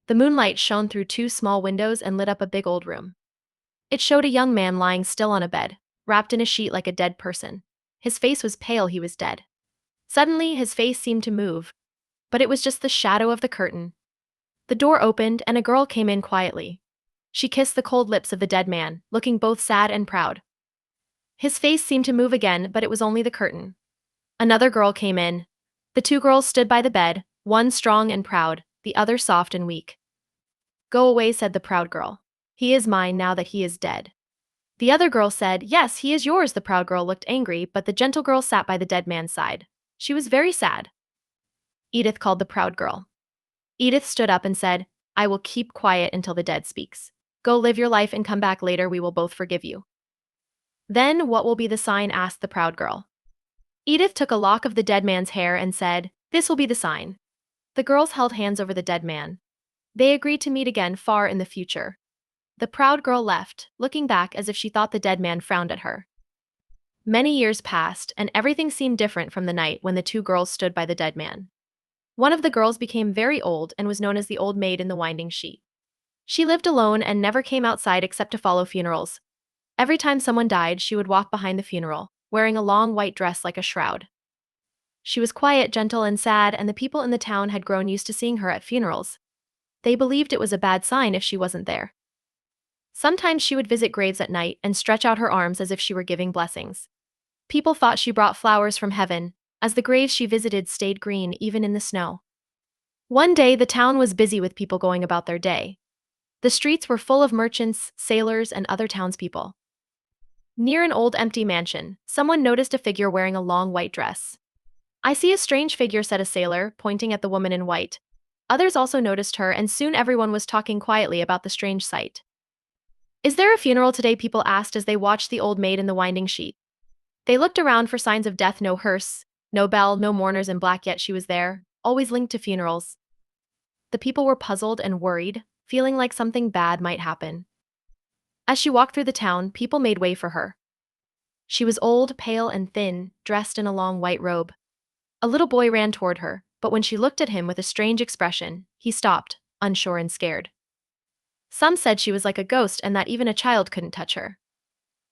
The moonlight shone through two small windows and lit up a big old room. It showed a young man lying still on a bed, wrapped in a sheet like a dead person. His face was pale, he was dead. Suddenly, his face seemed to move, but it was just the shadow of the curtain. The door opened and a girl came in quietly. She kissed the cold lips of the dead man, looking both sad and proud. His face seemed to move again, but it was only the curtain. Another girl came in. The two girls stood by the bed, one strong and proud, the other soft and weak. "Go away," said the proud girl. "He is mine now that he is dead." The other girl said, "Yes, he is yours." The proud girl looked angry, but the gentle girl sat by the dead man's side. She was very sad. Edith called the proud girl. Edith stood up and said, "I will keep quiet until the dead speaks. Go live your life and come back later, we will both forgive you." "Then what will be the sign?" asked the proud girl. Edith took a lock of the dead man's hair and said, "This will be the sign." The girls held hands over the dead man. They agreed to meet again far in the future. The proud girl left, looking back as if she thought the dead man frowned at her. Many years passed, and everything seemed different from the night when the two girls stood by the dead man. One of the girls became very old and was known as the old maid in the winding sheet. She lived alone and never came outside except to follow funerals. Every time someone died, she would walk behind the funeral, wearing a long white dress like a shroud. She was quiet, gentle, and sad, and the people in the town had grown used to seeing her at funerals. They believed it was a bad sign if she wasn't there. Sometimes she would visit graves at night and stretch out her arms as if she were giving blessings. People thought she brought flowers from heaven, as the graves she visited stayed green even in the snow. One day, the town was busy with people going about their day. The streets were full of merchants, sailors, and other townspeople. Near an old empty mansion, someone noticed a figure wearing a long white dress. "I see a strange figure," said a sailor, pointing at the woman in white. Others also noticed her, and soon everyone was talking quietly about the strange sight. "Is there a funeral today?" people asked as they watched the old maid in the winding sheet. They looked around for signs of death: no hearse, no bell, no mourners in black, yet she was there, always linked to funerals. The people were puzzled and worried, feeling like something bad might happen. As she walked through the town, people made way for her. She was old, pale, and thin, dressed in a long white robe. A little boy ran toward her, but when she looked at him with a strange expression, he stopped, unsure and scared. Some said she was like a ghost and that even a child couldn't touch her.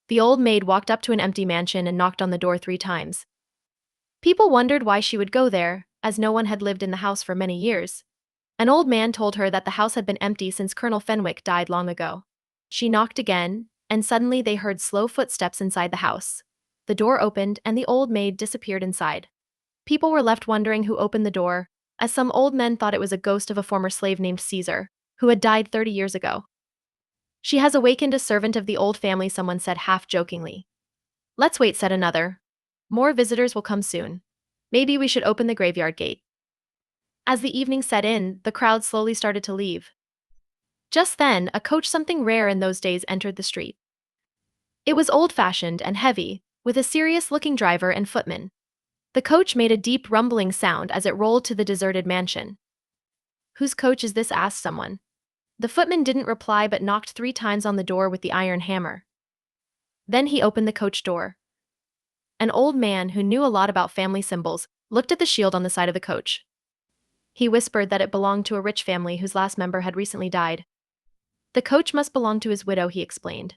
The old maid walked up to an empty mansion and knocked on the door 3 times. People wondered why she would go there, as no one had lived in the house for many years. An old man told her that the house had been empty since Colonel Fenwick died long ago. She knocked again, and suddenly they heard slow footsteps inside the house. The door opened and the old maid disappeared inside. People were left wondering who opened the door, as some old men thought it was a ghost of a former slave named Caesar, who had died 30 years ago. "She has awakened a servant of the old family," someone said half-jokingly. "Let's wait," said another. "More visitors will come soon. Maybe we should open the graveyard gate." As the evening set in, the crowd slowly started to leave. Just then, a coach, something rare in those days, entered the street. It was old-fashioned and heavy, with a serious-looking driver and footman. The coach made a deep rumbling sound as it rolled to the deserted mansion. "Whose coach is this?" asked someone. The footman didn't reply but knocked 3 times on the door with the iron hammer. Then he opened the coach door. An old man who knew a lot about family symbols looked at the shield on the side of the coach. He whispered that it belonged to a rich family whose last member had recently died. "The coach must belong to his widow," he explained.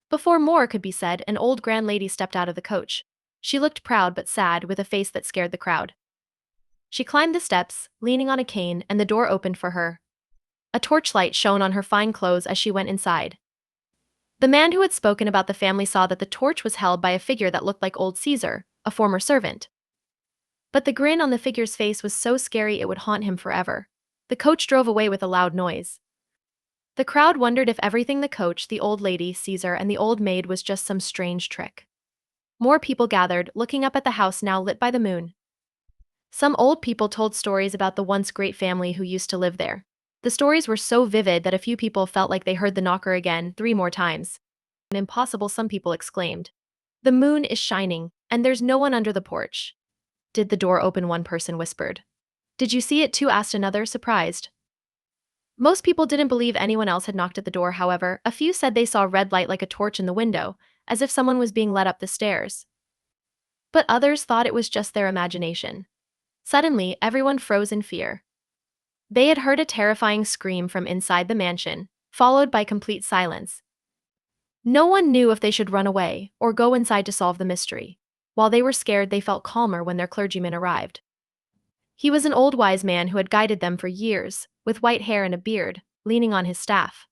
Before more could be said, an old grand lady stepped out of the coach. She looked proud but sad, with a face that scared the crowd. She climbed the steps, leaning on a cane, and the door opened for her. A torchlight shone on her fine clothes as she went inside. The man who had spoken about the family saw that the torch was held by a figure that looked like old Caesar, a former servant. But the grin on the figure's face was so scary it would haunt him forever. The coach drove away with a loud noise. The crowd wondered if everything, the coach, the old lady, Caesar, and the old maid, was just some strange trick. More people gathered, looking up at the house now lit by the moon. Some old people told stories about the once great family who used to live there. The stories were so vivid that a few people felt like they heard the knocker again 3 more times. "Impossible," some people exclaimed. "The moon is shining, and there's no one under the porch." "Did the door open?" one person whispered. "Did you see it too?" asked another, surprised. Most people didn't believe anyone else had knocked at the door. However, a few said they saw red light like a torch in the window, as if someone was being led up the stairs. But others thought it was just their imagination. Suddenly, everyone froze in fear. They had heard a terrifying scream from inside the mansion, followed by complete silence. No one knew if they should run away or go inside to solve the mystery. While they were scared, they felt calmer when their clergyman arrived. He was an old wise man who had guided them for years, with white hair and a beard, leaning on his staff.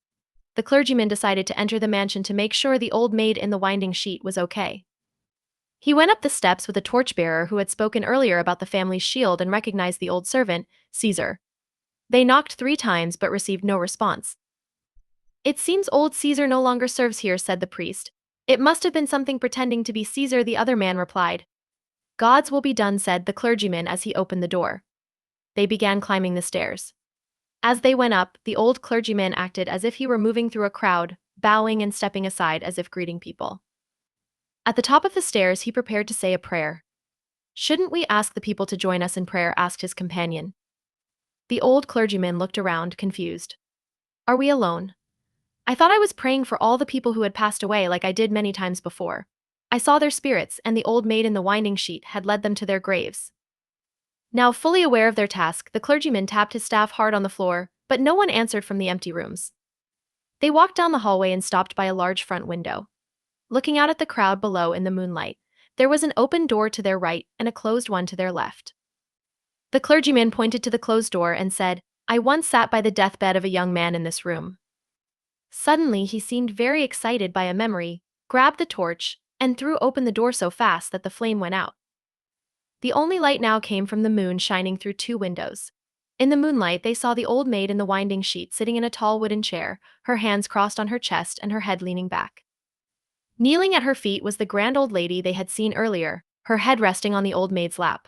The clergyman decided to enter the mansion to make sure the old maid in the winding sheet was okay. He went up the steps with a torchbearer who had spoken earlier about the family's shield and recognized the old servant, Caesar. They knocked 3 times but received no response. "It seems old Caesar no longer serves here," said the priest. "It must have been something pretending to be Caesar," the other man replied. "God's will be done," said the clergyman as he opened the door. They began climbing the stairs. As they went up, the old clergyman acted as if he were moving through a crowd, bowing and stepping aside as if greeting people. At the top of the stairs, he prepared to say a prayer. "Shouldn't we ask the people to join us in prayer?" asked his companion. The old clergyman looked around, confused. "Are we alone? I thought I was praying for all the people who had passed away like I did many times before. I saw their spirits, and the old maid in the winding sheet had led them to their graves." Now fully aware of their task, the clergyman tapped his staff hard on the floor, but no one answered from the empty rooms. They walked down the hallway and stopped by a large front window. Looking out at the crowd below in the moonlight, there was an open door to their right and a closed one to their left. The clergyman pointed to the closed door and said, "I once sat by the deathbed of a young man in this room." Suddenly, he seemed very excited by a memory, grabbed the torch, and threw open the door so fast that the flame went out. The only light now came from the moon shining through 2 windows. In the moonlight, they saw the old maid in the winding sheet sitting in a tall wooden chair, her hands crossed on her chest and her head leaning back. Kneeling at her feet was the grand old lady they had seen earlier, her head resting on the old maid's lap.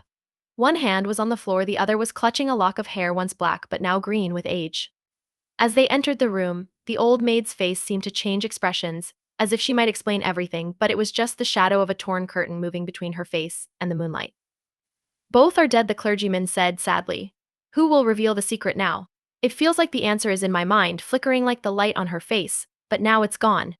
One hand was on the floor, the other was clutching a lock of hair once black but now green with age. As they entered the room, the old maid's face seemed to change expressions, as if she might explain everything, but it was just the shadow of a torn curtain moving between her face and the moonlight. "Both are dead," the clergyman said sadly. "Who will reveal the secret now? It feels like the answer is in my mind, flickering like the light on her face, but now it's gone."